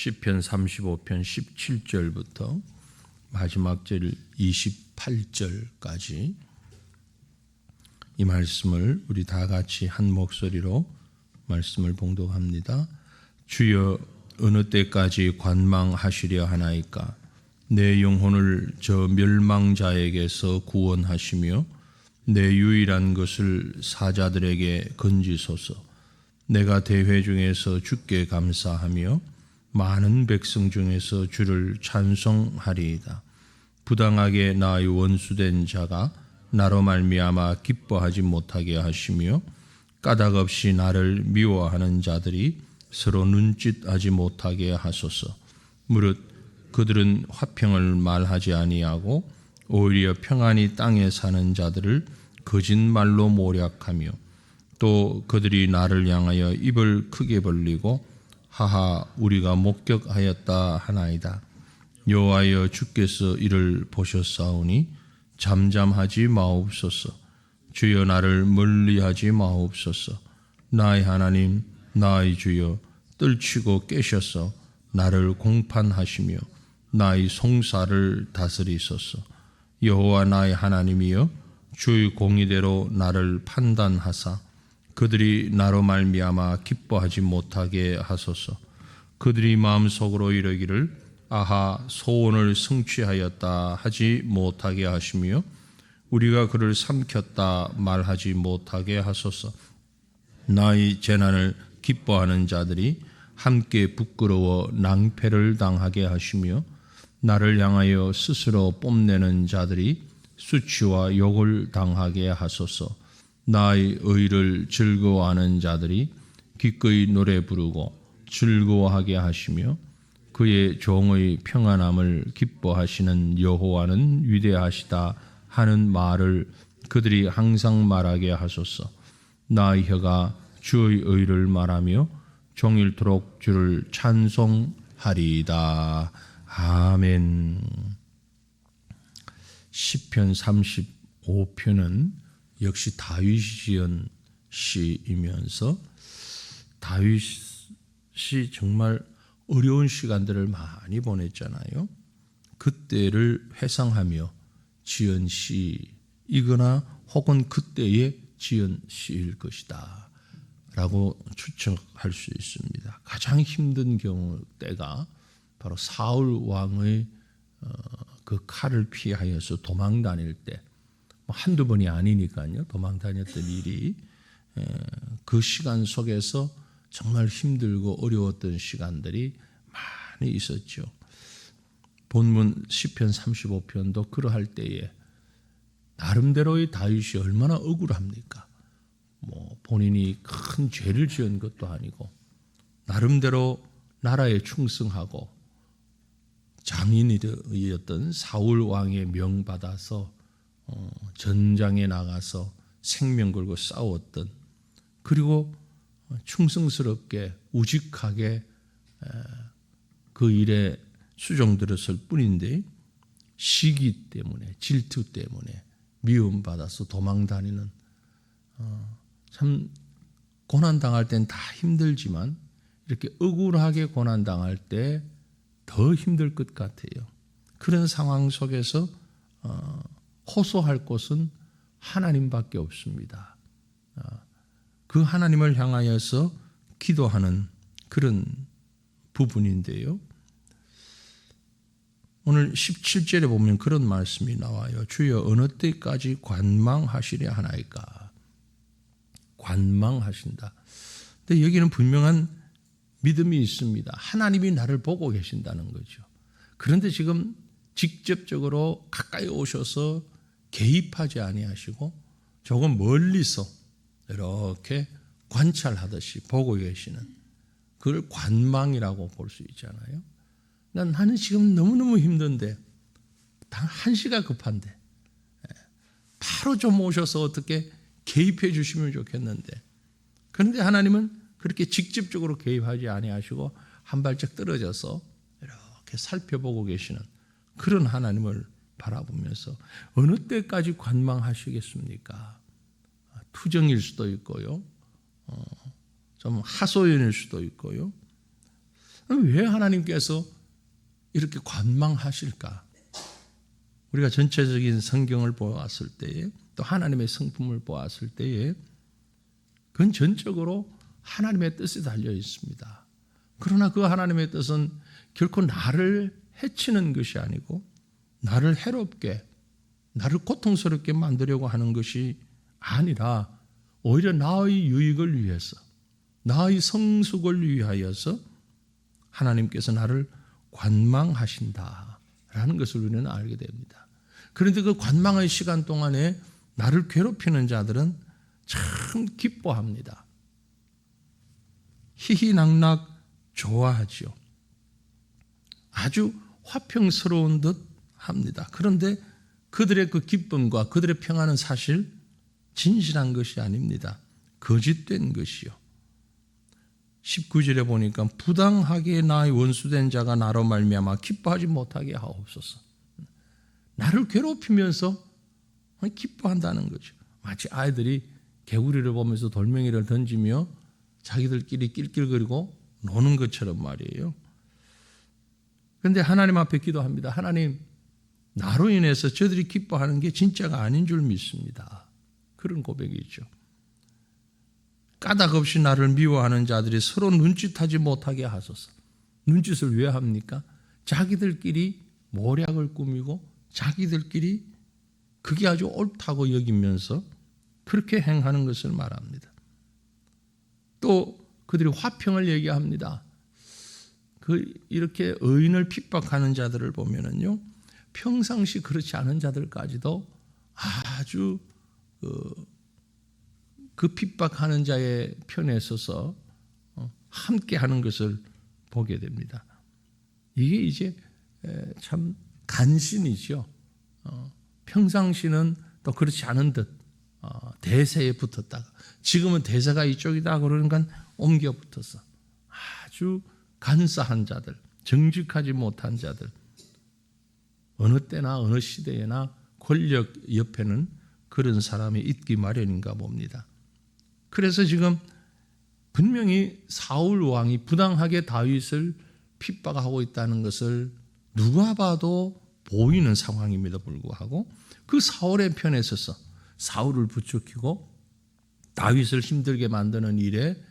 시편 35편 17절부터 마지막 절 28절까지 이 말씀을 우리 다 같이 한 목소리로 말씀을 봉독합니다. 주여 어느 때까지 관망하시려 하나이까? 내 영혼을 저 멸망자에게서 구원하시며 내 유일한 것을 사자들에게 건지소서. 내가 대회 중에서 주께 감사하며 많은 백성 중에서 주를 찬송하리이다. 부당하게 나의 원수된 자가 나로 말미암아 기뻐하지 못하게 하시며 까닭 없이 나를 미워하는 자들이 서로 눈짓하지 못하게 하소서. 무릇 그들은 화평을 말하지 아니하고 오히려 평안히 땅에 사는 자들을 거짓말로 모략하며 또 그들이 나를 향하여 입을 크게 벌리고 하하 우리가 목격하였다 하나이다. 여호와여 주께서 이를 보셨사오니 잠잠하지 마옵소서. 주여 나를 멀리하지 마옵소서. 나의 하나님 나의 주여 떨치고 깨셔서 나를 공판하시며 나의 송사를 다스리소서. 여호와 나의 하나님이여 주의 공의대로 나를 판단하사 그들이 나로 말미암아 기뻐하지 못하게 하소서. 그들이 마음속으로 이르기를 아하 소원을 성취하였다 하지 못하게 하시며 우리가 그를 삼켰다 말하지 못하게 하소서. 나의 재난을 기뻐하는 자들이 함께 부끄러워 낭패를 당하게 하시며 나를 향하여 스스로 뽐내는 자들이 수치와 욕을 당하게 하소서. 나의 의를 즐거워하는 자들이 기꺼이 노래 부르고 즐거워하게 하시며 그의 종의 평안함을 기뻐하시는 여호와는 위대하시다 하는 말을 그들이 항상 말하게 하소서. 나의 혀가 주의 의를 말하며 종일토록 주를 찬송하리이다. 아멘. 시편 35편은 역시 다윗이 지은 시이면서 다윗이 정말 어려운 시간들을 많이 보냈잖아요. 그때를 회상하며 지은 시이거나 혹은 그때에 지은 시일 것이다 라고 추측할 수 있습니다. 가장 힘든 때가 바로 사울 왕의 그 칼을 피하여서 도망 다닐 때 한두 번이 아니니까요. 도망 다녔던 일이 그 시간 속에서 정말 힘들고 어려웠던 시간들이 많이 있었죠. 본문 시편 35편도 그러할 때에 나름대로의 다윗이 얼마나 억울합니까? 본인이 큰 죄를 지은 것도 아니고 나름대로 나라에 충성하고 장인이었던 사울 왕의 명받아서 전장에 나가서 생명 걸고 싸웠던 그리고 충성스럽게 우직하게 그 일에 수종들었을 뿐인데 시기 때문에 질투 때문에 미움받아서 도망다니는 참 고난당할 땐 다 힘들지만 이렇게 억울하게 고난당할 때 더 힘들 것 같아요. 그런 상황 속에서 호소할 곳은 하나님밖에 없습니다. 그 하나님을 향하여서 기도하는 그런 부분인데요. 오늘 17절에 보면 그런 말씀이 나와요. 주여 어느 때까지 관망하시려 하나이까? 관망하신다. 근데 여기는 분명한 믿음이 있습니다. 하나님이 나를 보고 계신다는 거죠. 그런데 지금 직접적으로 가까이 오셔서 개입하지 아니하시고 조금 멀리서 이렇게 관찰하듯이 보고 계시는 그걸 관망이라고 볼 수 있잖아요. 나는 지금 너무너무 힘든데 단 한시가 급한데 바로 좀 오셔서 어떻게 개입해 주시면 좋겠는데 그런데 하나님은 그렇게 직접적으로 개입하지 아니하시고 한 발짝 떨어져서 이렇게 살펴보고 계시는 그런 하나님을 바라보면서 어느 때까지 관망하시겠습니까? 투정일 수도 있고요. 좀 하소연일 수도 있고요. 왜 하나님께서 이렇게 관망하실까? 우리가 전체적인 성경을 보았을 때에 또 하나님의 성품을 보았을 때에 그건 전적으로 하나님의 뜻에 달려 있습니다. 그러나 그 하나님의 뜻은 결코 나를 해치는 것이 아니고 나를 해롭게, 나를 고통스럽게 만들려고 하는 것이 아니라 오히려 나의 유익을 위해서, 나의 성숙을 위하여서 하나님께서 나를 관망하신다라는 것을 우리는 알게 됩니다. 그런데 그 관망의 시간 동안에 나를 괴롭히는 자들은 참 기뻐합니다. 희희낙낙 좋아하지요. 아주 화평스러운 듯 합니다. 그런데 그들의 그 기쁨과 그들의 평안은 사실 진실한 것이 아닙니다. 거짓된 것이요. 19절에 보니까 부당하게 나의 원수된 자가 나로 말미암아 기뻐하지 못하게 하옵소서. 나를 괴롭히면서 기뻐한다는 거죠. 마치 아이들이 개구리를 보면서 돌멩이를 던지며 자기들끼리 낄낄거리고 노는 것처럼 말이에요. 그런데 하나님 앞에 기도합니다. 하나님, 나로 인해서 저들이 기뻐하는 게 진짜가 아닌 줄 믿습니다. 그런 고백이죠. 까닭 없이 나를 미워하는 자들이 서로 눈짓하지 못하게 하소서. 눈짓을 왜 합니까? 자기들끼리 모략을 꾸미고 자기들끼리 그게 아주 옳다고 여기면서 그렇게 행하는 것을 말합니다. 또 그들이 화평을 얘기합니다. 이렇게 의인을 핍박하는 자들을 보면은요, 평상시 그렇지 않은 자들까지도 아주 그 핍박하는 자의 편에 서서 함께 하는 것을 보게 됩니다. 이게 이제 참 간신이죠. 평상시는 또 그렇지 않은 듯 대세에 붙었다가 지금은 대세가 이쪽이다 그러니까 옮겨 붙어서 아주 간사한 자들, 정직하지 못한 자들, 어느 때나 어느 시대에나 권력 옆에는 그런 사람이 있기 마련인가 봅니다. 그래서 지금 분명히 사울 왕이 부당하게 다윗을 핍박하고 있다는 것을 누가 봐도 보이는 상황임에도 불구하고 그 사울의 편에 서서 사울을 부추기고 다윗을 힘들게 만드는 일에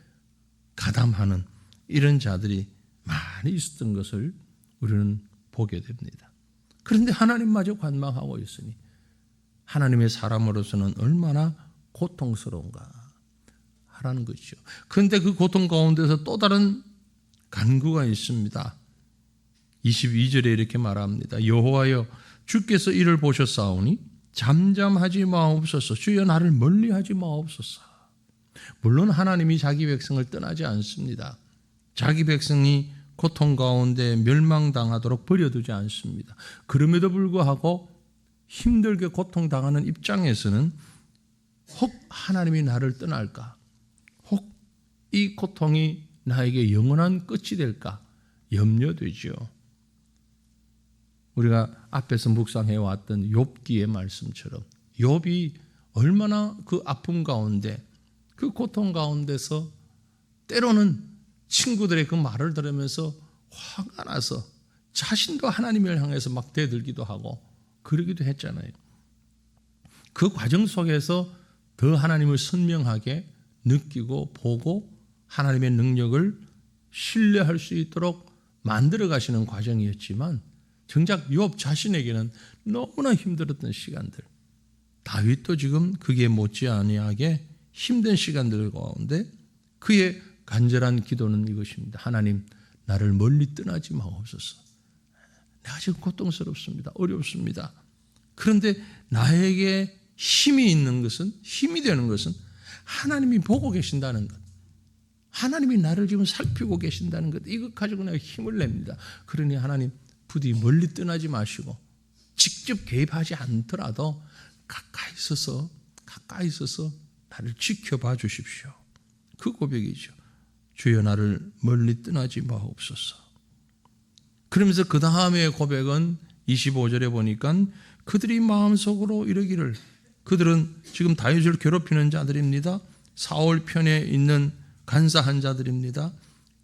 가담하는 이런 자들이 많이 있었던 것을 우리는 보게 됩니다. 그런데 하나님마저 관망하고 있으니 하나님의 사람으로서는 얼마나 고통스러운가 하라는 것이죠. 그런데 그 고통 가운데서 또 다른 간구가 있습니다. 22절에 이렇게 말합니다. 여호와여, 주께서 이를 보셨사오니 잠잠하지 마옵소서. 주여, 나를 멀리하지 마옵소서. 물론 하나님이 자기 백성을 떠나지 않습니다. 자기 백성이 고통 가운데 멸망당하도록 버려두지 않습니다. 그럼에도 불구하고 힘들게 고통당하는 입장에서는 혹 하나님이 나를 떠날까? 혹 이 고통이 나에게 영원한 끝이 될까? 염려되죠. 우리가 앞에서 묵상해 왔던 욥기의 말씀처럼 욥이 얼마나 그 아픔 가운데 그 고통 가운데서 때로는 친구들의 그 말을 들으면서 화가 나서 자신도 하나님을 향해서 막 대들기도 하고 그러기도 했잖아요. 그 과정 속에서 더 하나님을 선명하게 느끼고 보고 하나님의 능력을 신뢰할 수 있도록 만들어 가시는 과정이었지만 정작 욥 자신에게는 너무나 힘들었던 시간들, 다윗도 지금 그게 못지않게 힘든 시간들 가운데 그의 간절한 기도는 이것입니다. 하나님, 나를 멀리 떠나지 마옵소서. 내가 지금 고통스럽습니다. 어렵습니다. 그런데 나에게 힘이 있는 것은, 힘이 되는 것은 하나님이 보고 계신다는 것, 하나님이 나를 지금 살피고 계신다는 것, 이것 가지고 내가 힘을 냅니다. 그러니 하나님, 부디 멀리 떠나지 마시고 직접 개입하지 않더라도 가까이 있어서 나를 지켜봐 주십시오. 그 고백이죠. 주여, 나를 멀리 떠나지 마옵소서. 그러면서 그 다음에 고백은 25절에 보니까 그들이 마음속으로 이러기를, 그들은 지금 다윗을 괴롭히는 자들입니다. 사울 편에 있는 간사한 자들입니다.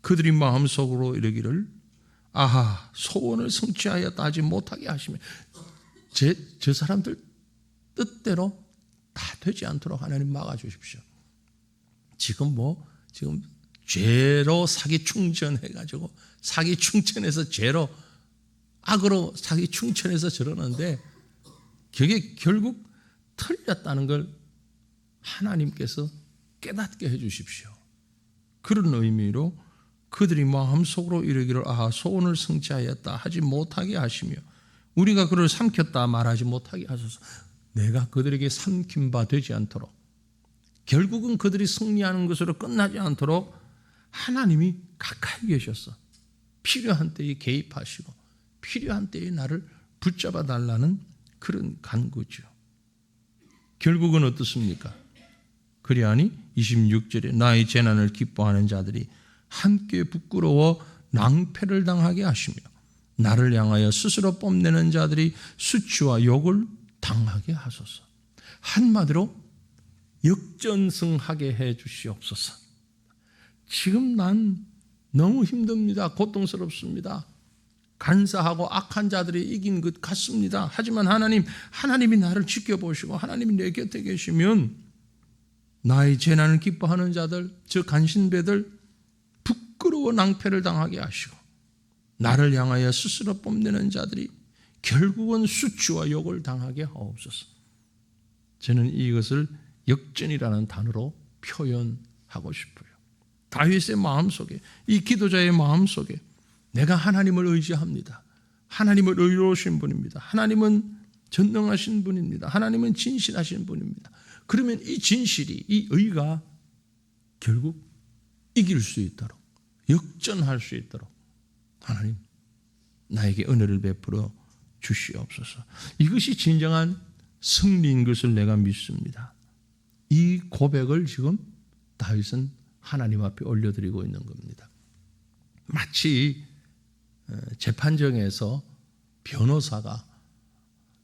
그들이 마음속으로 이르기를 아하 소원을 성취하였다 하지 못하게 하시며 저 사람들 뜻대로 다 되지 않도록 하나님 막아주십시오. 지금 죄로 사기 충천해가지고 사기 충천해서 죄로 악으로 사기 충천해서 저러는데 그게 결국 틀렸다는 걸 하나님께서 깨닫게 해주십시오. 그런 의미로 그들이 마음속으로 이르기를 아하 소원을 성취하였다 하지 못하게 하시며 우리가 그를 삼켰다 말하지 못하게 하소서. 내가 그들에게 삼킨 바 되지 않도록 결국은 그들이 승리하는 것으로 끝나지 않도록 하나님이 가까이 계셔서 필요한 때에 개입하시고 필요한 때에 나를 붙잡아 달라는 그런 간구죠. 결국은 어떻습니까? 그리하니 26절에 나의 재난을 기뻐하는 자들이 함께 부끄러워 낭패를 당하게 하시며 나를 향하여 스스로 뽐내는 자들이 수치와 욕을 당하게 하소서. 한마디로 역전승하게 해 주시옵소서. 지금 난 너무 힘듭니다. 고통스럽습니다. 간사하고 악한 자들이 이긴 것 같습니다. 하지만 하나님이 나를 지켜보시고 하나님이 내 곁에 계시면 나의 재난을 기뻐하는 자들, 저 간신배들 부끄러워 낭패를 당하게 하시고 나를 향하여 스스로 뽐내는 자들이 결국은 수치와 욕을 당하게 하옵소서. 저는 이것을 역전이라는 단어로 표현하고 싶어요. 다윗의 마음속에, 이 기도자의 마음속에 내가 하나님을 의지합니다. 하나님은 의로우신 분입니다. 하나님은 전능하신 분입니다. 하나님은 진실하신 분입니다. 그러면 이 진실이, 이 의가 결국 이길 수 있도록, 역전할 수 있도록 하나님 나에게 은혜를 베풀어 주시옵소서. 이것이 진정한 승리인 것을 내가 믿습니다. 이 고백을 지금 다윗은 하나님 앞에 올려드리고 있는 겁니다. 마치 재판정에서 변호사가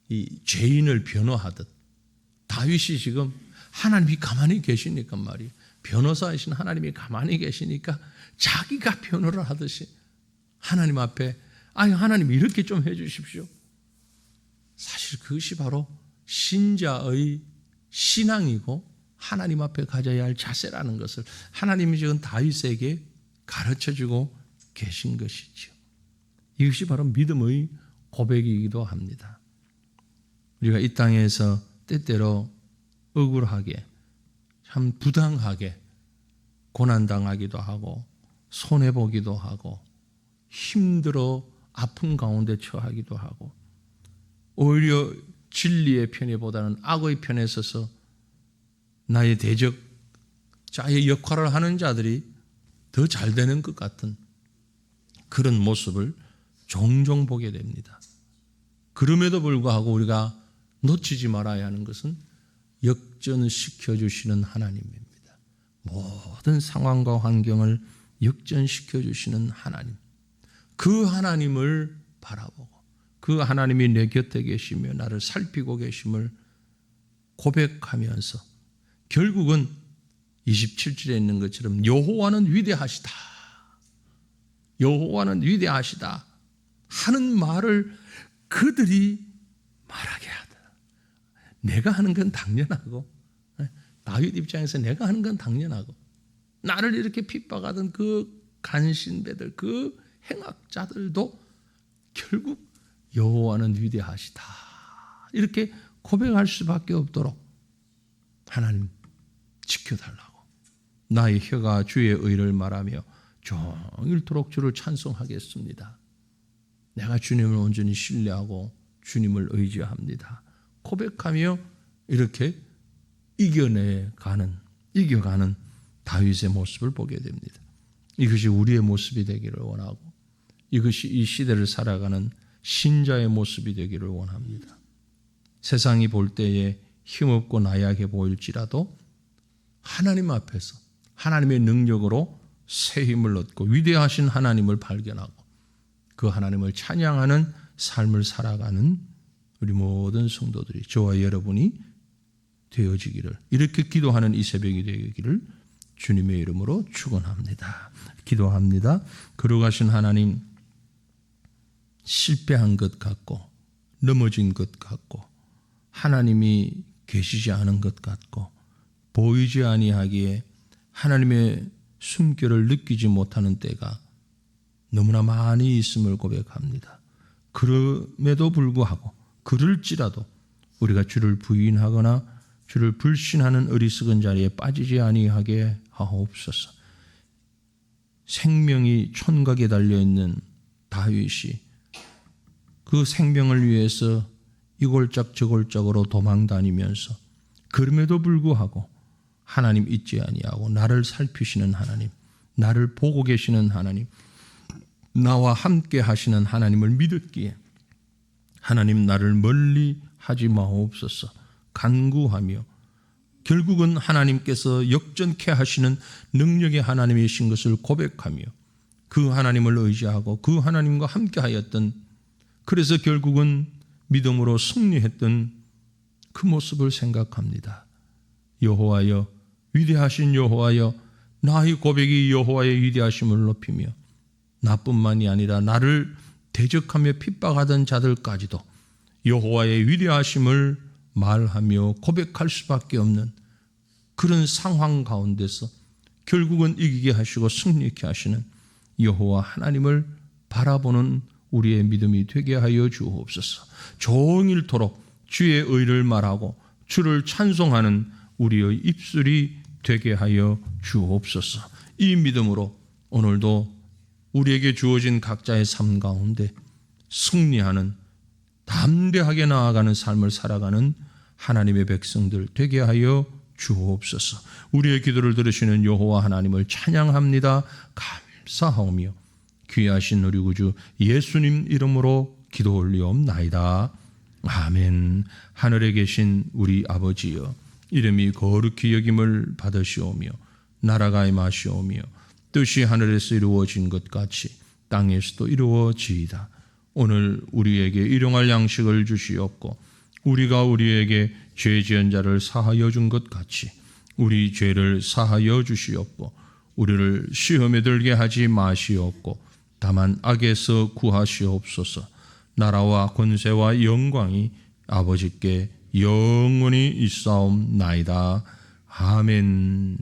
이 죄인을 변호하듯 다윗이 지금 하나님이 가만히 계시니까 말이에요. 변호사이신 하나님이 가만히 계시니까 자기가 변호를 하듯이 하나님 앞에 하나님 이렇게 좀 해주십시오. 사실 그것이 바로 신자의 신앙이고 하나님 앞에 가져야 할 자세라는 것을 하나님이 지금 다윗에게 가르쳐주고 계신 것이죠. 이것이 바로 믿음의 고백이기도 합니다. 우리가 이 땅에서 때때로 억울하게 참 부당하게 고난당하기도 하고 손해보기도 하고 힘들어 아픈 가운데 처하기도 하고 오히려 진리의 편에보다는 악의 편에 서서 나의 대적자의 역할을 하는 자들이 더 잘 되는 것 같은 그런 모습을 종종 보게 됩니다. 그럼에도 불구하고 우리가 놓치지 말아야 하는 것은 역전시켜 주시는 하나님입니다. 모든 상황과 환경을 역전시켜 주시는 하나님. 그 하나님을 바라보고 그 하나님이 내 곁에 계시며 나를 살피고 계심을 고백하면서 결국은 27절에 있는 것처럼 여호와는 위대하시다. 여호와는 위대하시다 하는 말을 그들이 말하게 하더라. 내가 하는 건 당연하고 다윗 입장에서 내가 하는 건 당연하고 나를 이렇게 핍박하던 그 간신배들 그 행악자들도 결국 여호와는 위대하시다 이렇게 고백할 수밖에 없도록 하나님 지켜달라고 나의 혀가 주의 의를 말하며 종일토록 주를 찬송하겠습니다. 내가 주님을 온전히 신뢰하고 주님을 의지합니다. 고백하며 이렇게 이겨가는 다윗의 모습을 보게 됩니다. 이것이 우리의 모습이 되기를 원하고 이것이 이 시대를 살아가는 신자의 모습이 되기를 원합니다. 세상이 볼 때에 힘없고 나약해 보일지라도 하나님 앞에서 하나님의 능력으로 새 힘을 얻고 위대하신 하나님을 발견하고 그 하나님을 찬양하는 삶을 살아가는 우리 모든 성도들이 저와 여러분이 되어지기를 이렇게 기도하는 이 새벽이 되기를 주님의 이름으로 축원합니다. 기도합니다. 거룩하신 하나님, 실패한 것 같고 넘어진 것 같고 하나님이 계시지 않은 것 같고 보이지 아니하기에 하나님의 숨결을 느끼지 못하는 때가 너무나 많이 있음을 고백합니다. 그럼에도 불구하고 그럴지라도 우리가 주를 부인하거나 주를 불신하는 어리석은 자리에 빠지지 아니하게 하옵소서. 생명이 촌각에 달려있는 다윗이 그 생명을 위해서 이골짝 저골짝으로 도망다니면서 그럼에도 불구하고 하나님 잊지 아니하고 나를 살피시는 하나님, 나를 보고 계시는 하나님, 나와 함께 하시는 하나님을 믿었기에 하나님 나를 멀리 하지 마옵소서 간구하며 결국은 하나님께서 역전케 하시는 능력의 하나님이신 것을 고백하며 그 하나님을 의지하고 그 하나님과 함께 하였던, 그래서 결국은 믿음으로 승리했던 그 모습을 생각합니다. 여호와여, 위대하신 여호와여, 나의 고백이 여호와의 위대하심을 높이며 나뿐만이 아니라 나를 대적하며 핍박하던 자들까지도 여호와의 위대하심을 말하며 고백할 수밖에 없는 그런 상황 가운데서 결국은 이기게 하시고 승리케 하시는 여호와 하나님을 바라보는 우리의 믿음이 되게 하여 주옵소서. 종일토록 주의 의를 말하고 주를 찬송하는 우리의 입술이 되게 하여 주옵소서. 이 믿음으로 오늘도 우리에게 주어진 각자의 삶 가운데 승리하는, 담대하게 나아가는 삶을 살아가는 하나님의 백성들 되게 하여 주옵소서. 우리의 기도를 들으시는 여호와 하나님을 찬양합니다. 감사하오며 귀하신 우리 구주 예수님 이름으로 기도 올리옵나이다. 아멘. 하늘에 계신 우리 아버지여, 이름이 거룩히 여김을 받으시오며 나라가 임하시오며 뜻이 하늘에서 이루어진 것 같이 땅에서도 이루어지이다. 오늘 우리에게 일용할 양식을 주시옵고 우리가 우리에게 죄 지은 자를 사하여 준 것 같이 우리 죄를 사하여 주시옵고 우리를 시험에 들게 하지 마시옵고 다만 악에서 구하시옵소서. 나라와 권세와 영광이 아버지께 영원히 있사옵나이다. 아멘.